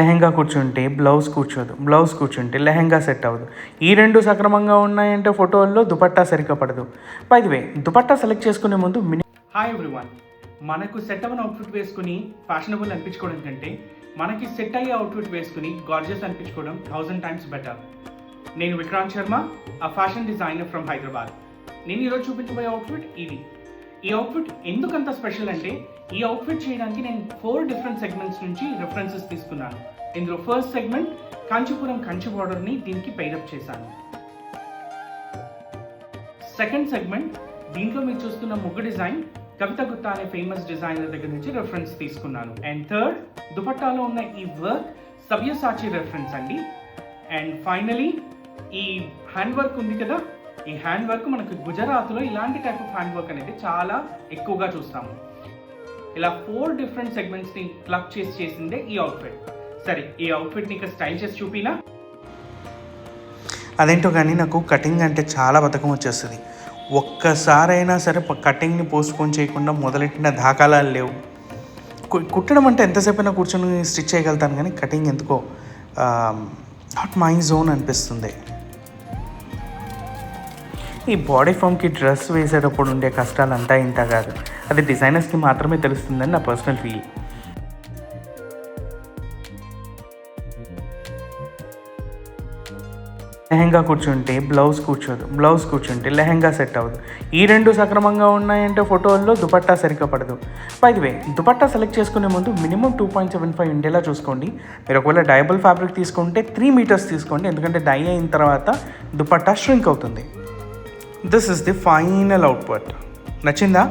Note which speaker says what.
Speaker 1: లెహెంగా కూర్చుంటే blouse కూర్చోదు, blouse కూర్చుంటే lehenga set అవ్వదు. ఈ రెండు సక్రమంగా ఉన్నాయంటే ఫోటోల్లో దుపట్టా సరిగ్గా పడదు. By the way, dupatta select చేసుకునే ముందు హాయ్ ఎవ్రీవన్, మనకు సెట్ అవ్వని అవుట్ఫిట్ వేసుకుని ఫ్యాషనబుల్ అనిపించుకోవడం కంటే మనకి సెట్ అయ్యే అవుట్ఫిట్ వేసుకుని గార్జియస్ అనిపించుకోవడం 1000 times బెటర్. నేను విక్రాంత్ శర్మ, ఆ ఫ్యాషన్ డిజైనర్ ఫ్రమ్ హైదరాబాద్. నేను ఈరోజు చూపించబోయే అవుట్ఫిట్ ఇది. ఈ అవుట్ఫిట్ ఎందుకంత స్పెషల్ అంటే, ఈ అవుట్ఫిట్ చేయడానికి నేను 4 డిఫరెంట్ సెగ్మెంట్స్ నుంచి రెఫరెన్సెస్ తీసుకున్నాను. ఇందులో ఫస్ట్ సెగ్మెంట్ కాంచీపురం కంచి బార్డర్ని దీనికి పెయిరప్ చేశాను. సెకండ్ సెగ్మెంట్, దీంట్లో మీరు చూస్తున్న ముగ్గు డిజైన్ కవిత గుత్తా అనే ఫేమస్ డిజైనర్ దగ్గర నుంచి రెఫరెన్స్ తీసుకున్నాను. అండ్ థర్డ్, దుపట్టాలో ఉన్న ఈ వర్క్ సవ్యసాచి రెఫరెన్స్ అండి. అండ్ ఫైనలీ, ఈ హ్యాండ్ వర్క్ ఉంది కదా, ఈ హ్యాండ్ వర్క్ మనకు గుజరాత్లో ఇలాంటి టైప్ ఆఫ్ హ్యాండ్ వర్క్ అనేది చాలా ఎక్కువగా చూస్తాము. ఇలా 4 డిఫరెంట్ సెగ్మెంట్స్ని క్లబ్ చేసిందే ఈ అవుట్ఫిట్. సరే, ఈ అవుట్ఫిట్ని ఇక స్టైల్ చేసి చూపినా.
Speaker 2: అదేంటో కానీ నాకు కటింగ్ అంటే చాలా బద్ధకం వచ్చేస్తుంది. ఒక్కసారైనా సరే కటింగ్ని పోస్ట్పోన్ చేయకుండా మొదలెట్టిన దాఖలాలు లేవు. కుట్టడం అంటే ఎంతసేపు అయినా కూర్చొని స్టిచ్ చేయగలుగుతాను, కానీ కటింగ్ ఎందుకో నాట్ మై జోన్ అనిపిస్తుంది. ఈ బాడీ ఫామ్కి డ్రెస్ వేసేటప్పుడు ఉండే కష్టాలు అంతా ఇంత కాదు, అది డిజైనర్స్కి మాత్రమే తెలుస్తుందని నా పర్సనల్ ఫీల్. లెహెంగా కూర్చుంటే బ్లౌజ్ కూర్చోదు, బ్లౌజ్ కూర్చుంటే లెహెంగా సెట్ అవ్వదు. ఈ రెండు సక్రమంగా ఉన్నాయంటే ఫోటోల్లో దుపట్టా సరిగ్గా పడదు. By the way, dupatta select చేసుకునే ముందు మినిమం 2.75 ఉండేలా చూసుకోండి. మీరు ఒకవేళ డైబుల్ ఫ్యాబ్రిక్ తీసుకుంటే 3 meters తీసుకోండి, ఎందుకంటే డై అయిన తర్వాత దుపట్టా ష్రింక్ అవుతుంది. This is the final output. నచ్చిందా?